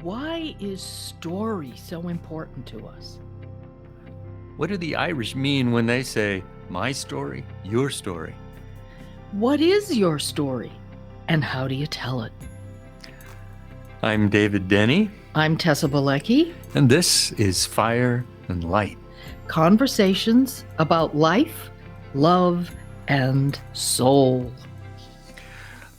Why is story so important to us? What do the Irish mean when they say, my story, your story? What is your story and how do you tell it? I'm David Denny, I'm Tessa Balecki. and this is Fire and Light. Conversations about life, love, and soul.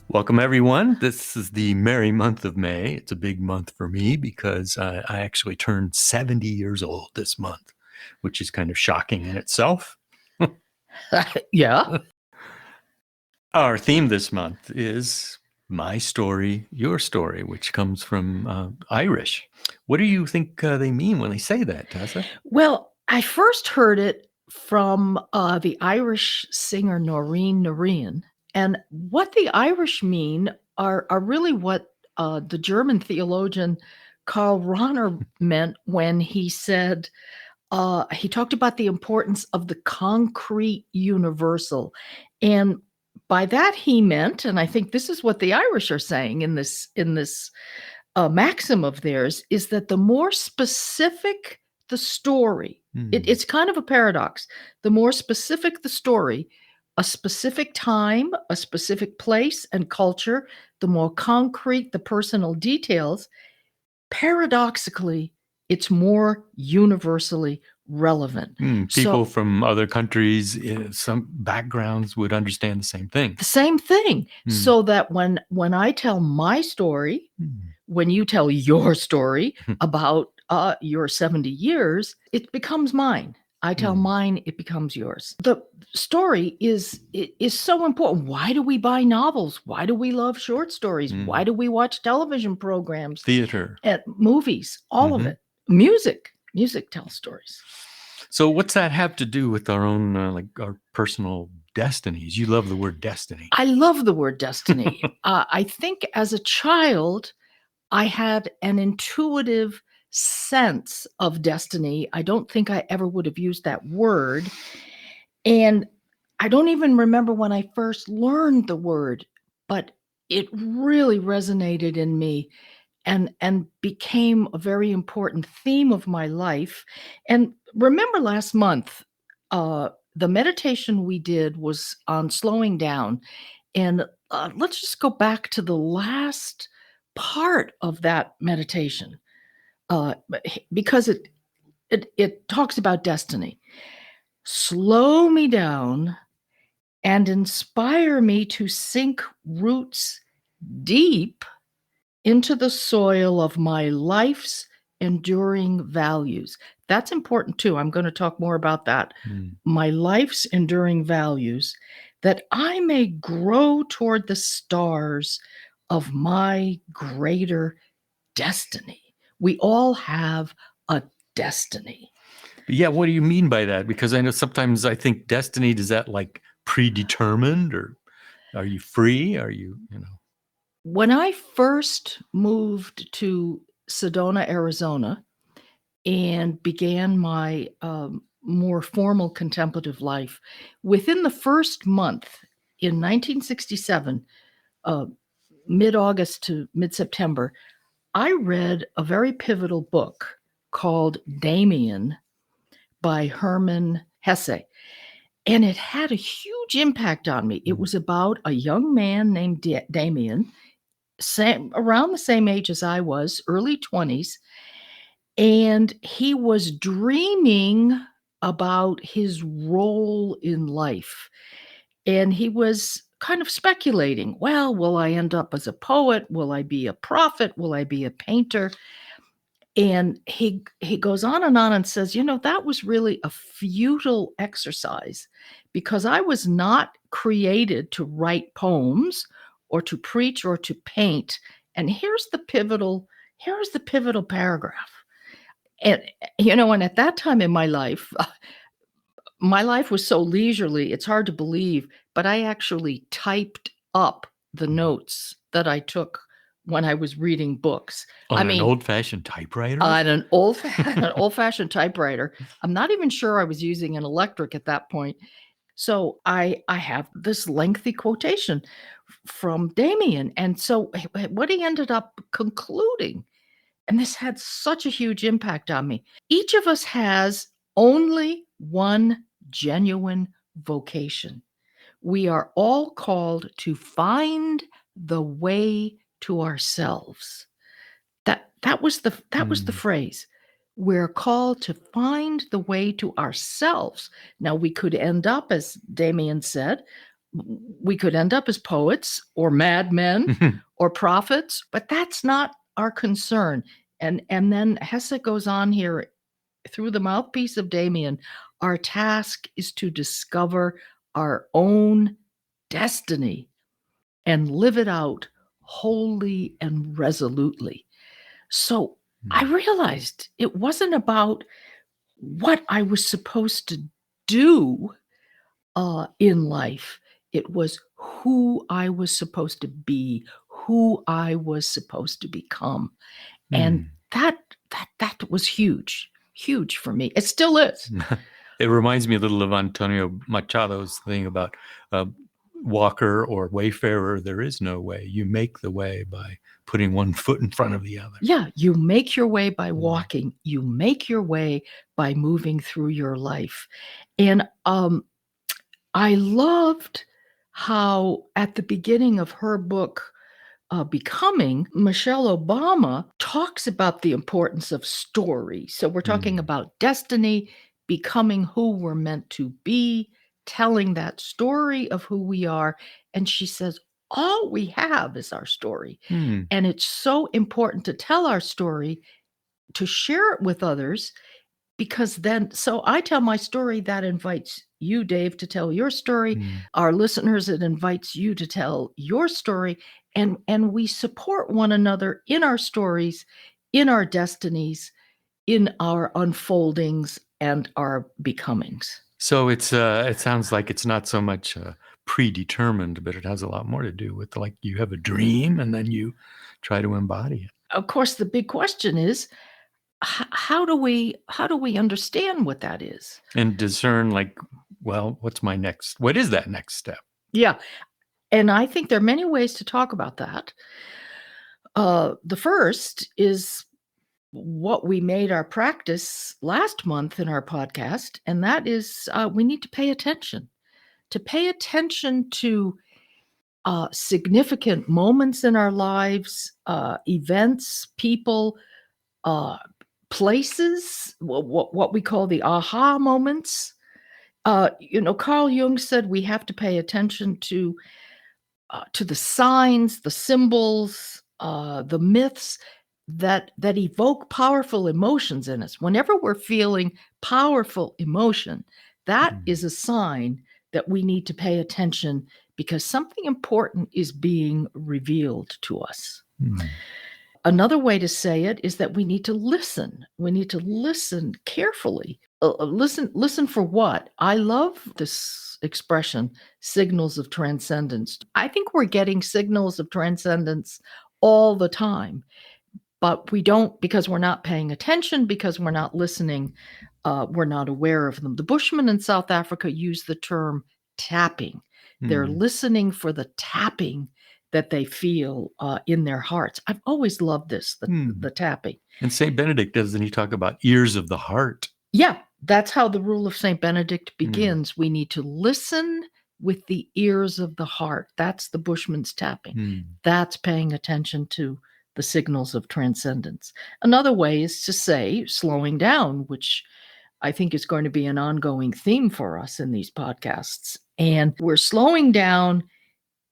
Welcome, everyone. This is the merry month of May. It's a big month for me because I actually turned 70 years old this month, which is kind of shocking in itself. Yeah. Our theme this month is my story, your story, which comes from Irish. What do you think they mean when they say that, Tessa? Well, I first heard it from the Irish singer Noreen Noreen. And what the Irish mean are really what the German theologian Karl Rahner meant when he said, he talked about the importance of the concrete universal. And by that he meant, and I think this is what the Irish are saying in this maxim of theirs, is that the more specific the story, it's kind of a paradox. The more specific the story, a specific time, a specific place and culture, the more concrete the personal details, paradoxically, it's more universally relevant. People from other countries, some backgrounds would understand the same thing. The same thing. So that when I tell my story, when you tell your story about your 70 years, it becomes mine. I tell mine, it becomes yours. The story is so important. Why do we buy novels? Why do we love short stories? Why do we watch television programs? Theater. And movies, all of it. Music tells stories. So what's that have to do with our own, our personal destinies? You love the word destiny. I love the word destiny. I think as a child, I had an intuitive sense of destiny. I don't think I ever would have used that word. And I don't even remember when I first learned the word, but it really resonated in me and became a very important theme of my life. And remember last month, the meditation we did was on slowing down. And let's just go back to the last part of that meditation, because it talks about destiny. Slow me down and inspire me to sink roots deep into the soil of my life's enduring values. That's important too. I'm going to talk more about that. My life's enduring values, that I may grow toward the stars of my greater destiny. We all have a destiny. Yeah, what do you mean by that? Because I know sometimes I think destiny, does that like predetermined, or are you free? Are you? When I first moved to Sedona, Arizona, and began my more formal contemplative life, within the first month in 1967, mid-August to mid-September, I read a very pivotal book called Damien by Hermann Hesse. And it had a huge impact on me. It was about a young man named Damien, around the same age as I was, early 20s. And he was dreaming about his role in life. And he was kind of speculating, well, will I end up as a poet? Will I be a prophet? Will I be a painter? And he goes on and says, that was really a futile exercise, because I was not created to write poems or to preach or to paint. And here's the pivotal paragraph. And, and at that time in my life was so leisurely, it's hard to believe, but I actually typed up the notes that I took when I was reading books. An old-fashioned typewriter? On an old-fashioned typewriter. I'm not even sure I was using an electric at that point. So I have this lengthy quotation from Damien. And so what he ended up concluding And this had such a huge impact on me. Each of us has only one genuine vocation. We are all called to find the way to ourselves. That was the phrase. We're called to find the way to ourselves. Now we could end up, as Damien said, we could end up as poets or madmen or prophets, but that's not our concern. And then Hesse goes on here through the mouthpiece of Damien. Our task is to discover our own destiny and live it out wholly and resolutely. So I realized it wasn't about what I was supposed to do in life. It was who I was supposed to be, who I was supposed to become. And that was huge for me. It still is. It reminds me a little of Antonio Machado's thing about walker or wayfarer. There is no way. You make the way by putting one foot in front of the other. Yeah, you make your way by walking. You make your way by moving through your life. And I loved how at the beginning of her book, Becoming, Michelle Obama talks about the importance of story. So we're talking about destiny, becoming who we're meant to be, telling that story of who we are. And she says, all we have is our story. And it's so important to tell our story, to share it with others, because then, so I tell my story, that invites you, Dave, to tell your story. Our listeners, it invites you to tell your story. And we support one another in our stories, in our destinies, in our unfoldings and our becomings. So it sounds like it's not so much predetermined, but it has a lot more to do with, like, you have a dream and then you try to embody it. Of course, the big question is, how do we understand what that is and discern, like, well, what is that next step? Yeah. And I think there are many ways to talk about that. The first is what we made our practice last month in our podcast, and that is we need to pay attention to significant moments in our lives, events, people, places, what we call the aha moments. Carl Jung said we have to pay attention to the signs, the symbols, the myths that evoke powerful emotions in us. Whenever we're feeling powerful emotion, that is a sign that we need to pay attention, because something important is being revealed to us. Another way to say it is that we need to listen. We need to listen carefully. Listen for what? I love this expression, signals of transcendence. I think we're getting signals of transcendence all the time, but we don't, because we're not paying attention, because we're not listening, we're not aware of them. The Bushmen in South Africa use the term tapping. They're listening for the tapping that they feel in their hearts. I've always loved this, the tapping. And St. Benedict, doesn't he talk about ears of the heart? Yeah, that's how the rule of St. Benedict begins. We need to listen with the ears of the heart. That's the Bushman's tapping. That's paying attention to the signals of transcendence. Another way is to say slowing down, which I think is going to be an ongoing theme for us in these podcasts. And we're slowing down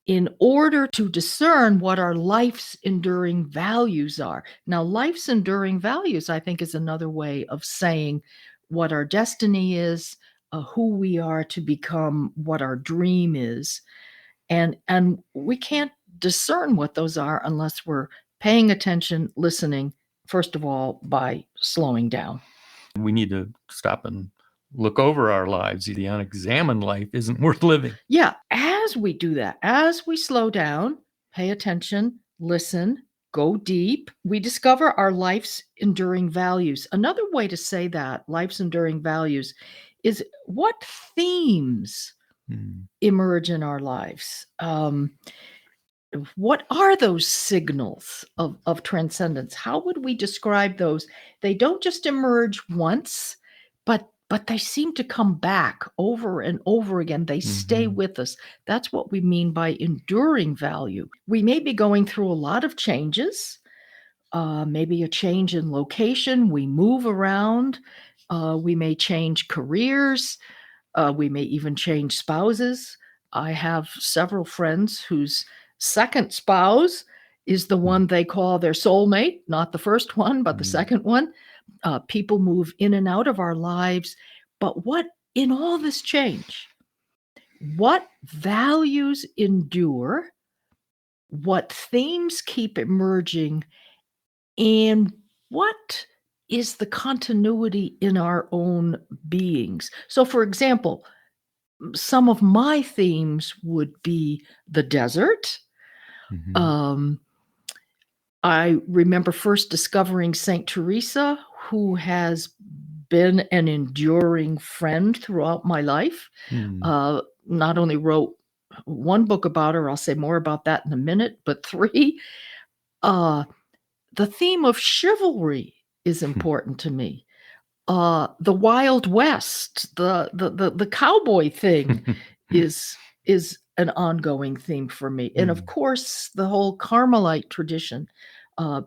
in order to discern what our life's enduring values are. Now, life's enduring values, I think, is another way of saying what our destiny is, who we are to become, what our dream is. And we can't discern what those are unless we're paying attention, listening, first of all, by slowing down. We need to stop and look over our lives. The unexamined life isn't worth living. Yeah, as we do that, as we slow down, pay attention, listen, go deep, we discover our life's enduring values. Another way to say that, life's enduring values, is what themes emerge in our lives. what are those signals of transcendence? How would we describe those? They don't just emerge once, but they seem to come back over and over again. They stay with us. That's what we mean by enduring value. We may be going through a lot of changes, maybe a change in location. We move around. We may change careers. We may even change spouses. I have several friends whose second spouse is the one they call their soulmate, not the first one, but the second one. People move in and out of our lives. But what in all this change, what values endure, what themes keep emerging, and what is the continuity in our own beings? So, for example, some of my themes would be the desert. I remember first discovering St. Teresa, who has been an enduring friend throughout my life. Not only wrote one book about her, I'll say more about that in a minute, but 3. The theme of chivalry is important to me. The Wild West, the cowboy thing is an ongoing theme for me. And of course, the whole Carmelite tradition,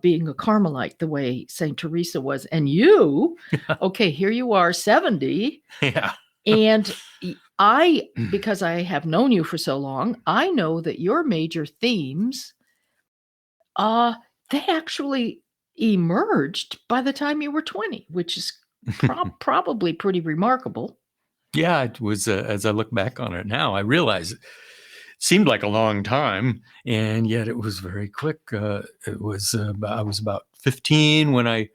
being a Carmelite the way St. Teresa was. And you, okay, here you are, 70. Yeah. And I, because I have known you for so long, I know that your major themes, they actually emerged by the time you were 20, which is probably pretty remarkable. Yeah, it was. As I look back on it now, I realize it seemed like a long time, and yet it was very quick. It was. I was about 15 when I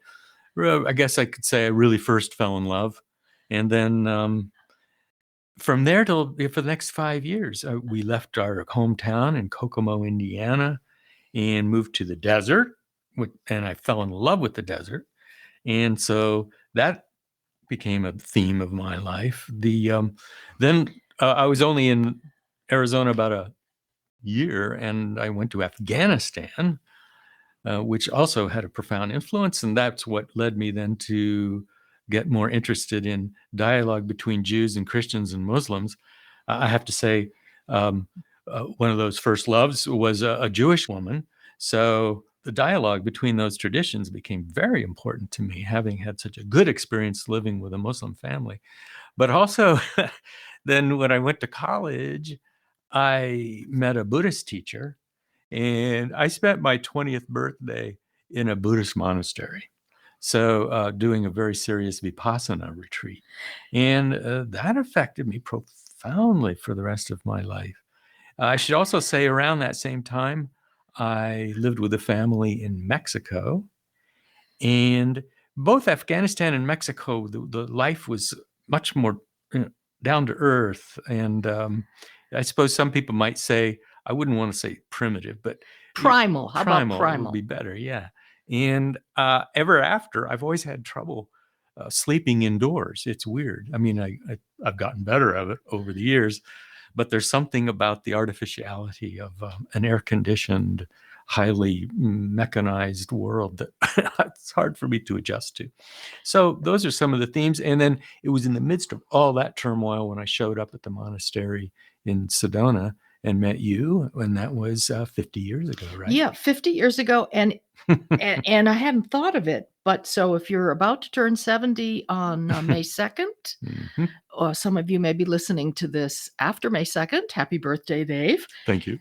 guess I could say I really first fell in love, and then from there till for the next 5 years, we left our hometown in Kokomo, Indiana, and moved to the desert. And I fell in love with the desert, and so that became a theme of my life. Then I was only in Arizona about a year, and I went to Afghanistan, which also had a profound influence, and that's what led me then to get more interested in dialogue between Jews and Christians and Muslims. I have to say, one of those first loves was a Jewish woman, so the dialogue between those traditions became very important to me, having had such a good experience living with a Muslim family. But also, then when I went to college, I met a Buddhist teacher, and I spent my 20th birthday in a Buddhist monastery. So, doing a very serious Vipassana retreat. And that affected me profoundly for the rest of my life. I should also say, around that same time, I lived with a family in Mexico, and both Afghanistan and Mexico, the life was much more down to earth. And I suppose some people might say, I wouldn't want to say primitive, but primal. How about primal? Would be better. Yeah. And ever after, I've always had trouble sleeping indoors. It's weird. I mean, I've gotten better at it over the years, but there's something about the artificiality of an air-conditioned, highly mechanized world that it's hard for me to adjust to. So those are some of the themes. And then it was in the midst of all that turmoil when I showed up at the monastery in Sedona and met you, and that was 50 years ago, right? Yeah, 50 years ago. And I hadn't thought of it. But so if you're about to turn 70 on May 2nd, or some of you may be listening to this after May 2nd. Happy birthday, Dave. Thank you.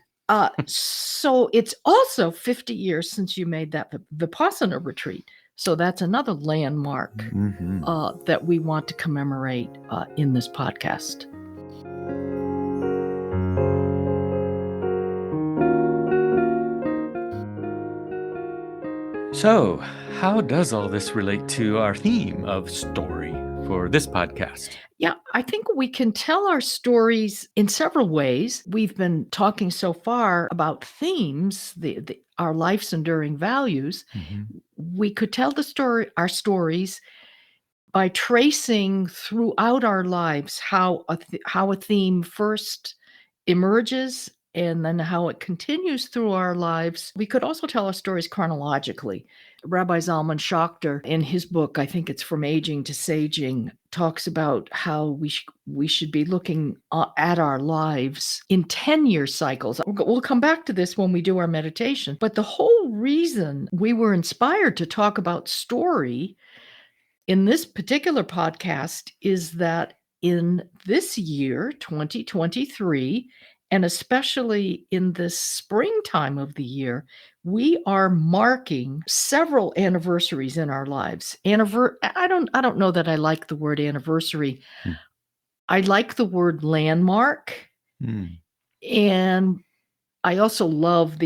So it's also 50 years since you made that Vipassana retreat. So that's another landmark that we want to commemorate in this podcast. So, how does all this relate to our theme of story for this podcast? Yeah, I think we can tell our stories in several ways. We've been talking so far about themes, our life's enduring values. We could tell our stories by tracing throughout our lives how a theme first emerges and then how it continues through our lives. We could also tell our stories chronologically. Rabbi Zalman Schachter, in his book, I think it's From Aging to Saging, talks about how we should be looking at our lives in 10-year cycles. We'll come back to this when we do our meditation. But the whole reason we were inspired to talk about story in this particular podcast is that in this year, 2023, and especially in this springtime of the year, we are marking several anniversaries in our lives. I don't know that I like the word anniversary. I like the word landmark. And I also love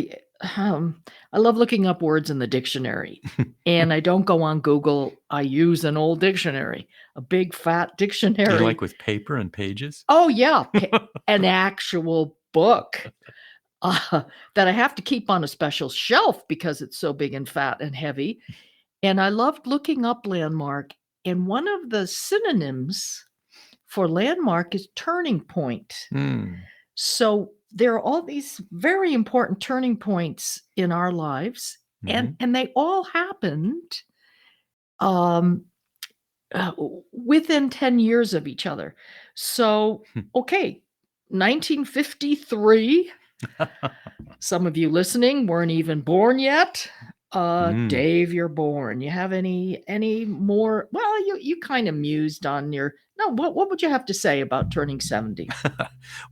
I love looking up words in the dictionary. And I don't go on Google. I use an old dictionary, a big fat dictionary. You like with paper and pages? Oh, yeah. An actual book that I have to keep on a special shelf because it's so big and fat and heavy. And I loved looking up landmark. And one of the synonyms for landmark is turning point. So there are all these very important turning points in our lives, and they all happened within 10 years of each other. So, okay, 1953. Some of you listening weren't even born yet. Dave, you're born. You have any more? Well, you kind of mused on your. No, what would you have to say about turning 70?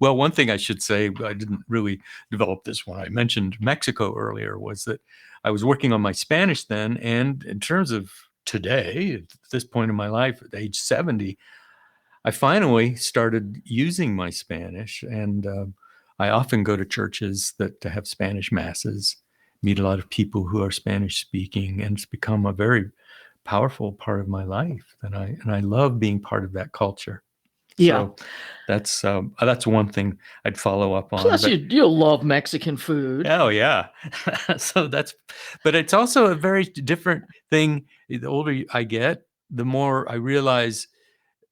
Well, one thing I should say, I didn't really develop this one. I mentioned Mexico earlier, was that I was working on my Spanish then. And in terms of today, at this point in my life, at age 70, I finally started using my Spanish. And I often go to churches that have Spanish masses, meet a lot of people who are Spanish speaking, and it's become a very powerful part of my life. And I love being part of that culture. Yeah. So that's one thing I'd follow up on. Plus, you love Mexican food. Oh, yeah. But it's also a very different thing. The older I get, the more I realize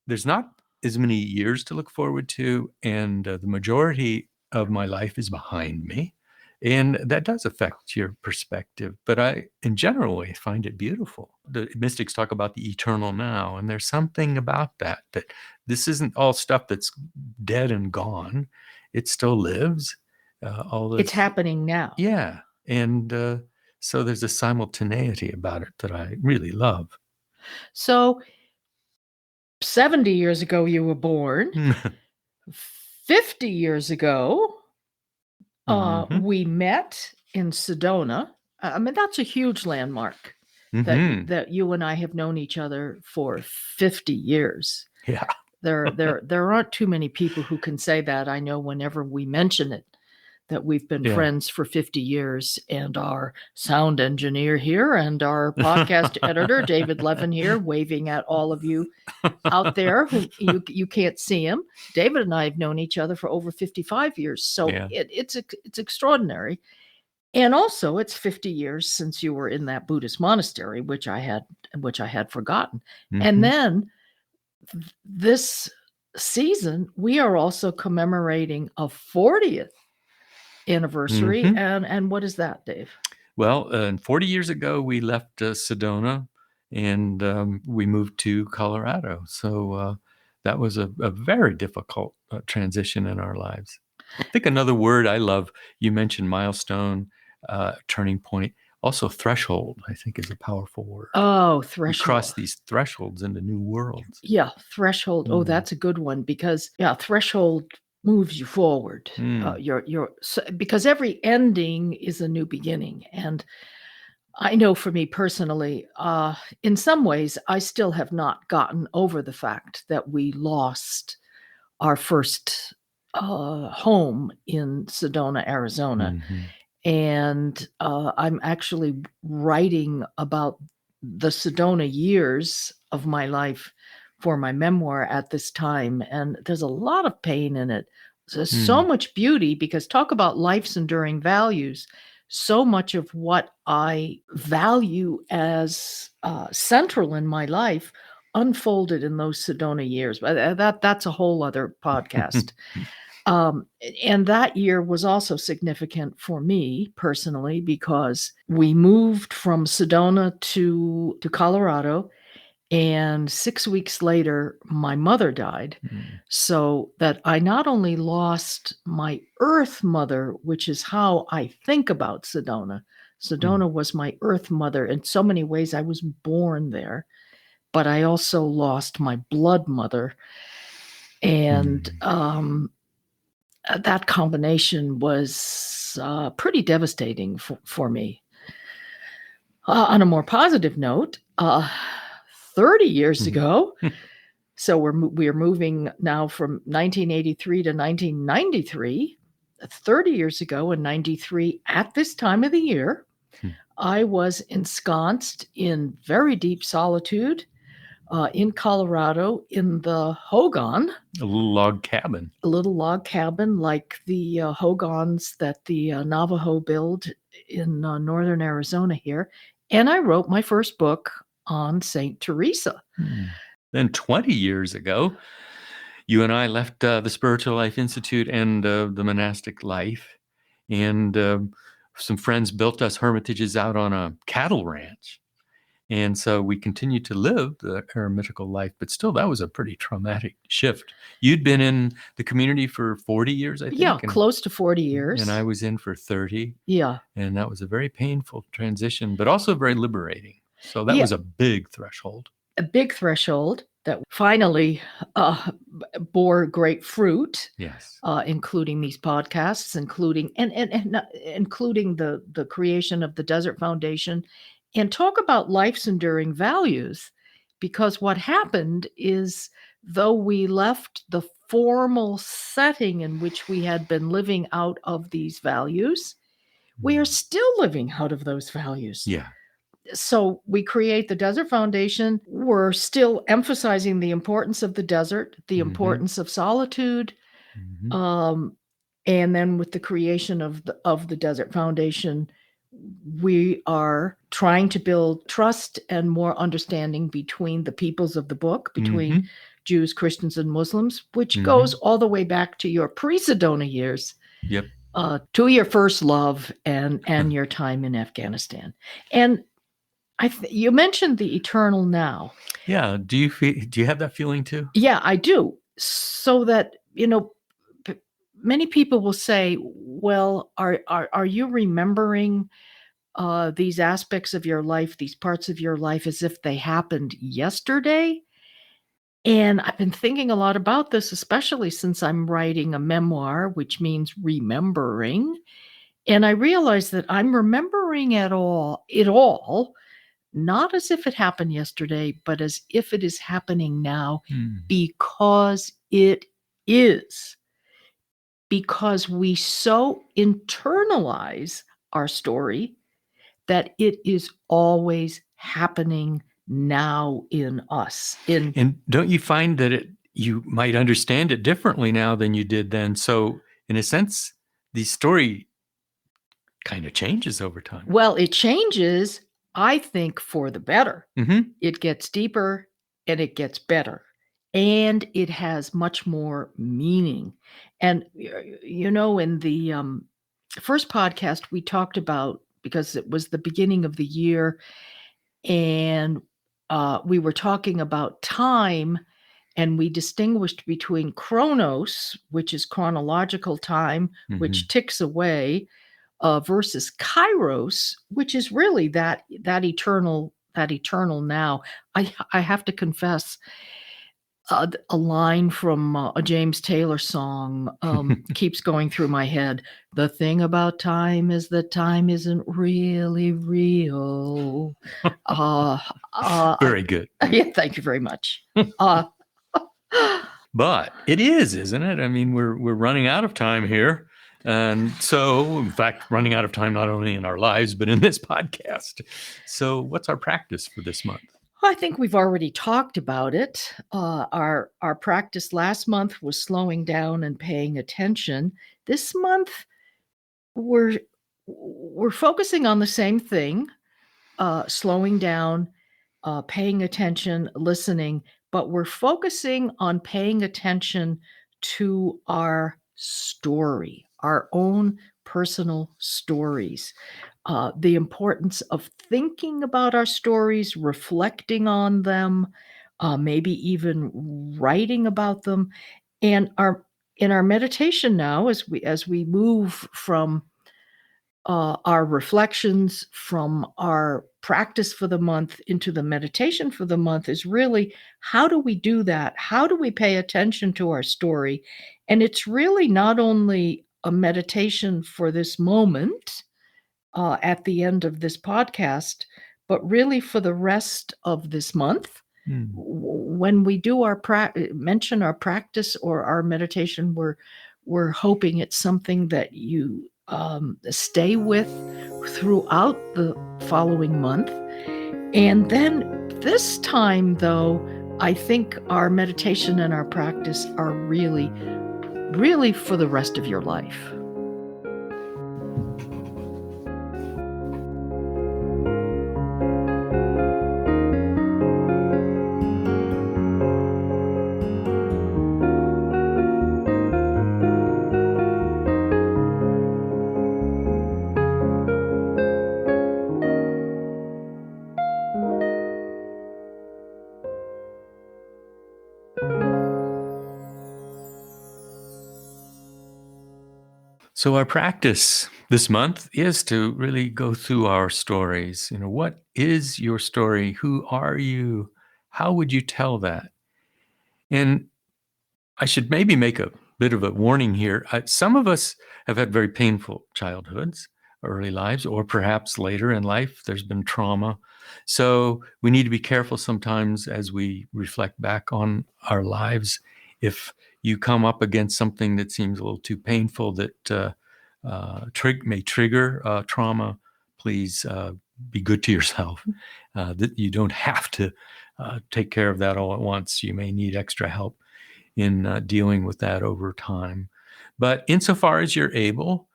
there's not as many years to look forward to. And the majority of my life is behind me. And that does affect your perspective. But in general, I find it beautiful. The mystics talk about the eternal now. And there's something about that this isn't all stuff that's dead and gone. It still lives. It's happening now. Yeah. And so there's a simultaneity about it that I really love. So 70 years ago, you were born. 50 years ago, we met in Sedona. I mean, that's a huge landmark that you and I have known each other for 50 years. Yeah. There aren't too many people who can say that. I know whenever we mention it, that we've been friends for 50 years, and our sound engineer here and our podcast editor, David Levin here, waving at all of you out there who you can't see him. David and I have known each other for over 55 years. So it's extraordinary. And also it's 50 years since you were in that Buddhist monastery, which I had forgotten. And then this season, we are also commemorating a 40th anniversary. And what is that, Dave? Well, 40 years ago, we left Sedona and we moved to Colorado. So that was a very difficult transition in our lives. I think another word I love, you mentioned milestone, turning point. Also, threshold, I think, is a powerful word. Oh, threshold. We cross these thresholds into new worlds. Yeah, threshold. Oh, that's a good one because, threshold moves you forward. Because every ending is a new beginning. And I know for me personally, in some ways, I still have not gotten over the fact that we lost our first home in Sedona, Arizona. And I'm actually writing about the Sedona years of my life for my memoir at this time. And there's a lot of pain in it. There's so much beauty, because talk about life's enduring values. So much of what I value as central in my life unfolded in those Sedona years. But that's a whole other podcast. And that year was also significant for me personally because we moved from Sedona to Colorado, and 6 weeks later, my mother died. Mm. So that I not only lost my earth mother, which is how I think about Sedona. Sedona was my earth mother. In so many ways, I was born there, but I also lost my blood mother. And that combination was pretty devastating for me. On a more positive note, 30 years ago, so we are moving now from 1983 to 1993. 30 years ago in 93, at this time of the year, I was ensconced in very deep solitude in Colorado in the Hogan. A little log cabin. A little log cabin like the Hogans that the Navajo build in northern Arizona here. And I wrote my first book on St. Teresa. Then 20 years ago, you and I left the Spiritual Life Institute and the monastic life, and some friends built us hermitages out on a cattle ranch. And so we continued to live the eremitical life, but still that was a pretty traumatic shift. You'd been in the community for 40 years, I think. Yeah, close to 40 years. And I was in for 30. Yeah. And that was a very painful transition, but also very liberating. So that was a big threshold. A big threshold that finally bore great fruit. Yes. Including these podcasts, including the creation of the Desert Foundation, and talk about life's enduring values. Because what happened is, though we left the formal setting in which we had been living out of these values, we are still living out of those values. Yeah. So we create the Desert Foundation. We're still emphasizing the importance of the desert, the importance of solitude. And then with the creation of the Desert Foundation, we are trying to build trust and more understanding between the peoples of the book, between Jews, Christians, and Muslims, which goes all the way back to your pre-Sedona years. Yep. To your first love and your time in Afghanistan. And you mentioned the eternal now. Yeah. Do you have that feeling too? Yeah, I do. So that, many people will say, well, are you remembering these aspects of your life, these parts of your life, as if they happened yesterday? And I've been thinking a lot about this, especially since I'm writing a memoir, which means remembering. And I realize that I'm remembering it all, not as if it happened yesterday, but as if it is happening now, because it is. Because we so internalize our story that it is always happening now in us. And don't you find that you might understand it differently now than you did then? So in a sense, the story kind of changes over time. Well, it changes, I think, for the better. It gets deeper and it gets better. And it has much more meaning. And, in the first podcast, we talked about, because it was the beginning of the year, and we were talking about time, and we distinguished between chronos, which is chronological time, which ticks away, versus kairos, which is really that eternal now. I have to confess, a line from a James Taylor song keeps going through my head. The thing about time is that time isn't really real. Very good. Yeah, thank you very much. But it is, isn't it? I mean, we're running out of time here. And so, in fact, running out of time not only in our lives, but in this podcast. So what's our practice for this month? I think we've already talked about it. Our practice last month was slowing down and paying attention. This month, we're focusing on the same thing, slowing down, paying attention, listening, but we're focusing on paying attention to our story, our own personal stories. The importance of thinking about our stories, reflecting on them, maybe even writing about them. And in our meditation now, as we move from our reflections, from our practice for the month into the meditation for the month, is really, how do we do that? How do we pay attention to our story? And it's really not only a meditation for this moment at the end of this podcast, but really for the rest of this month. When we do mention our practice or our meditation, we're hoping it's something that you stay with throughout the following month. And then this time, though, I think our meditation and our practice are really, really for the rest of your life. So our practice this month is to really go through our stories. What is your story? Who are you? How would you tell that? And I should maybe make a bit of a warning here. Some of us have had very painful childhoods, early lives, or perhaps later in life, there's been trauma. So we need to be careful sometimes as we reflect back on our lives. If you come up against something that seems a little too painful that may trigger trauma, please be good to yourself. That you don't have to take care of that all at once. You may need extra help in dealing with that over time. But insofar as you're able,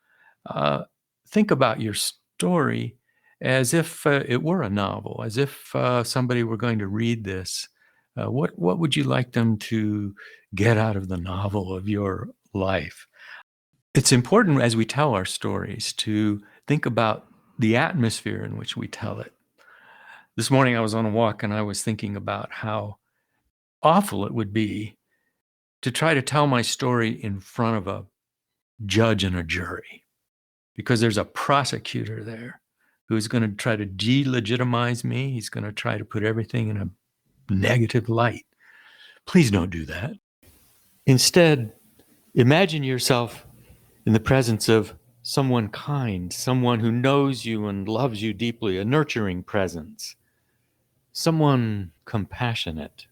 think about your story as if it were a novel, as if somebody were going to read this. What would you like them to get out of the novel of your life? It's important as we tell our stories to think about the atmosphere in which we tell it. This morning I was on a walk and I was thinking about how awful it would be to try to tell my story in front of a judge and a jury, because there's a prosecutor there who's going to try to delegitimize me. He's going to try to put everything in a negative light. Please don't do that. Instead, imagine yourself in the presence of someone kind, someone who knows you and loves you deeply, a nurturing presence, someone compassionate,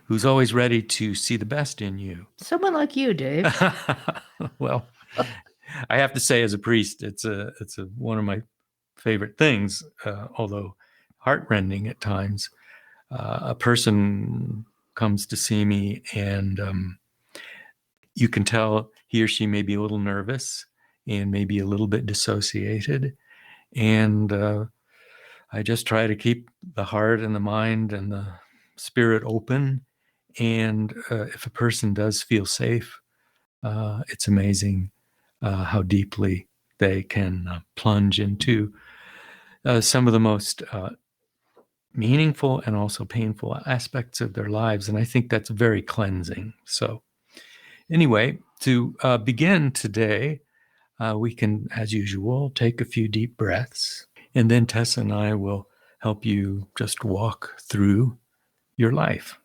who's always ready to see the best in you. Someone like you, Dave. Well, I have to say, as a priest, it's one of my favorite things, although heartrending at times. A person comes to see me and you can tell he or she may be a little nervous and maybe a little bit dissociated. And I just try to keep the heart and the mind and the spirit open. And if a person does feel safe, it's amazing how deeply they can plunge into some of the most meaningful and also painful aspects of their lives. And I think that's very cleansing. So anyway, to begin today, we can, as usual, take a few deep breaths. And then Tessa and I will help you just walk through your life.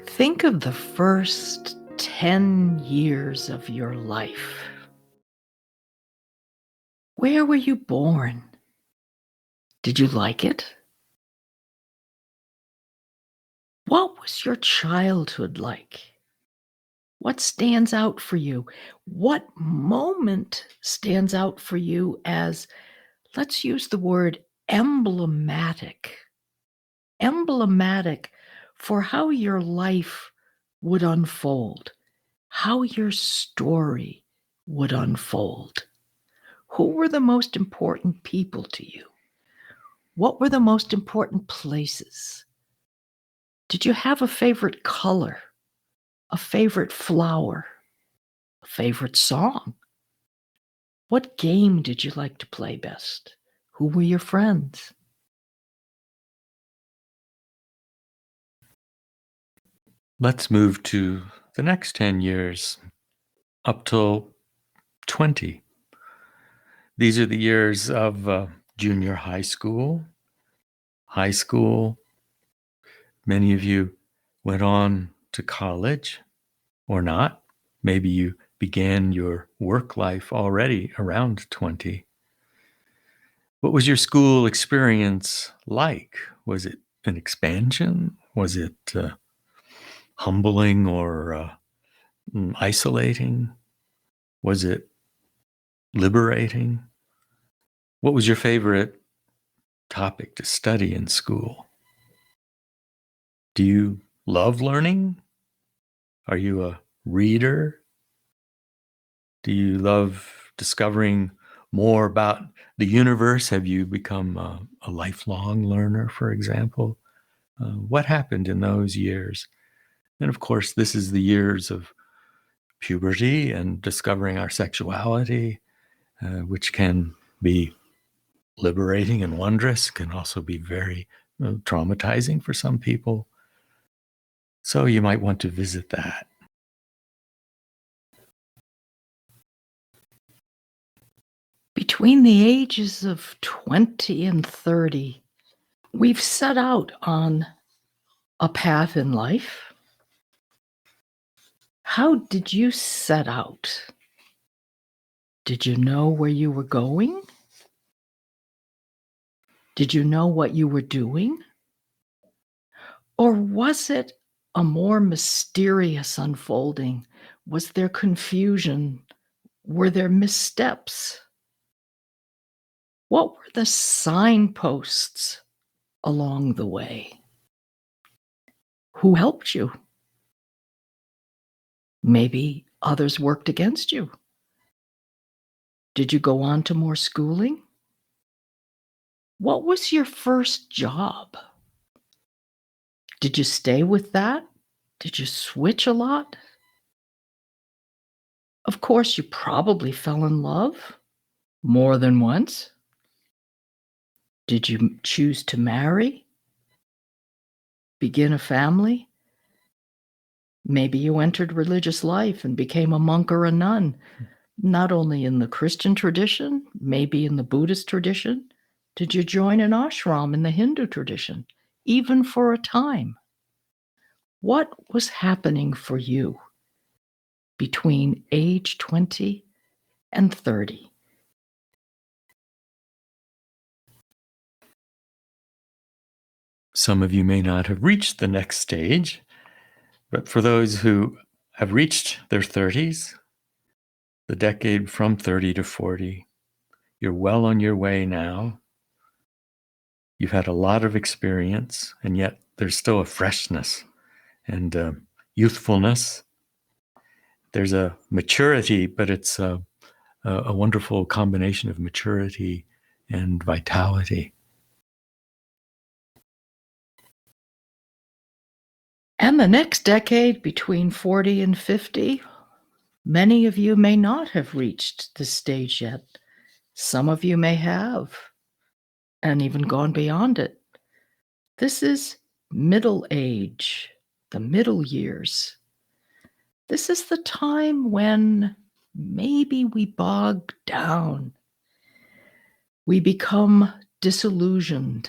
Think of the first 10 years of your life. Where were you born? Did you like it? What was your childhood like? What stands out for you? What moment stands out for you as, let's use the word emblematic? Emblematic for how your life would unfold, how your story would unfold. Who were the most important people to you? What were the most important places? Did you have a favorite color, a favorite flower, a favorite song? What game did you like to play best? Who were your friends? Let's move to the next 10 years, up till 20. These are the years of junior high school, high school. Many of you went on to college or not. Maybe you began your work life already around 20. What was your school experience like? Was it an expansion? Was it humbling or isolating? Was it liberating? What was your favorite topic to study in school? Do you love learning? Are you a reader? Do you love discovering more about the universe? Have you become a lifelong learner, for example? What happened in those years? And of course, this is the years of puberty and discovering our sexuality, which can be liberating and wondrous, can also be very traumatizing for some people. So you might want to visit that. Between the ages of 20 and 30, we've set out on a path in life. How did you set out? Did you know where you were going? Did you know what you were doing? Or was it a more mysterious unfolding? Was there confusion? Were there missteps? What were the signposts along the way? Who helped you? Maybe others worked against you. Did you go on to more schooling? What was your first job? Did you stay with that? Did you switch a lot? Of course, you probably fell in love more than once. Did you choose to marry? Begin a family? Maybe you entered religious life and became a monk or a nun, not only in the Christian tradition, maybe in the Buddhist tradition. Did you join an ashram in the Hindu tradition, even for a time? What was happening for you between age 20 and 30? Some of you may not have reached the next stage, but for those who have reached their 30s, the decade from 30 to 40, you're well on your way now. You've had a lot of experience, and yet there's still a freshness and youthfulness. There's a maturity, but it's a wonderful combination of maturity and vitality. And the next decade, between 40 and 50, many of you may not have reached this stage yet. Some of you may have, and even gone beyond it. This is middle age, the middle years. This is the time when maybe we bog down. We become disillusioned.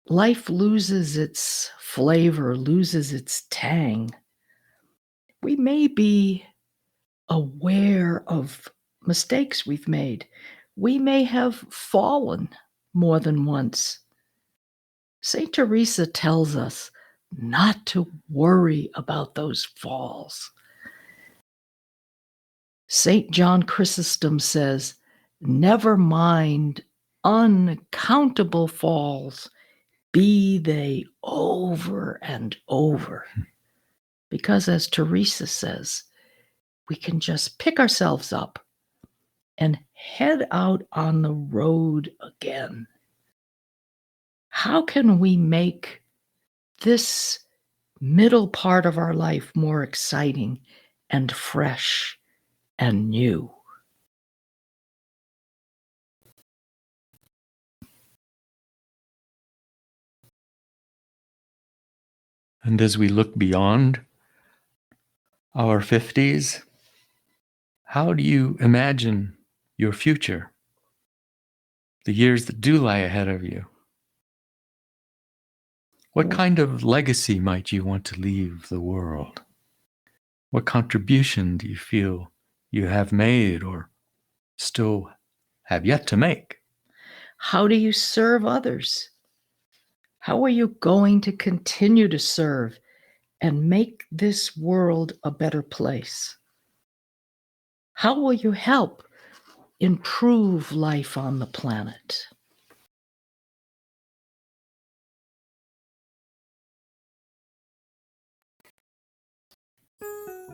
Life loses its flavor, loses its tang. We may be aware of mistakes we've made. We may have fallen more than once. St. Teresa tells us not to worry about those falls. St. John Chrysostom says, never mind uncountable falls, be they over and over. Because as Teresa says, we can just pick ourselves up and head out on the road again. How can we make this middle part of our life more exciting and fresh and new? And as we look beyond our 50s, how do you imagine your future? The years that do lie ahead of you? What kind of legacy might you want to leave the world? What contribution do you feel you have made or still have yet to make? How do you serve others? How are you going to continue to serve and make this world a better place? How will you help improve life on the planet?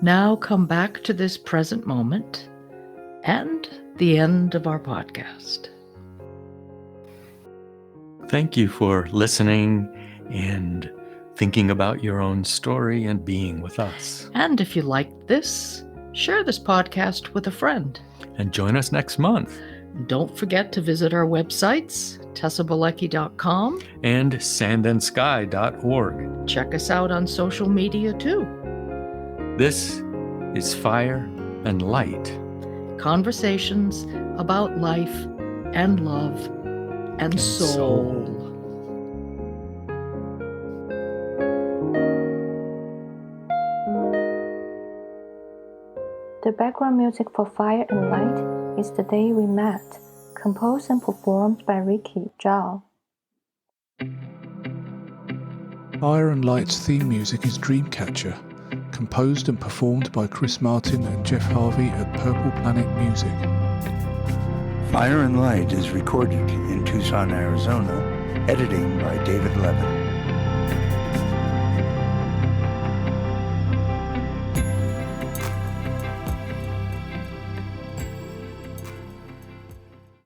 Now come back to this present moment and the end of our podcast. Thank you for listening and thinking about your own story and being with us. And if you liked this, share this podcast with a friend. And join us next month. Don't forget to visit our websites, tessabalecki.com and sandandsky.org. Check us out on social media too. This is Fire and Light. Conversations about life and love and soul. The background music for Fire and Light is The Day We Met, composed and performed by Ricky Zhao. Fire and Light's theme music is Dreamcatcher, composed and performed by Chris Martin and Jeff Harvey at Purple Planet Music. Fire and Light is recorded in Tucson, Arizona, editing by David Levin.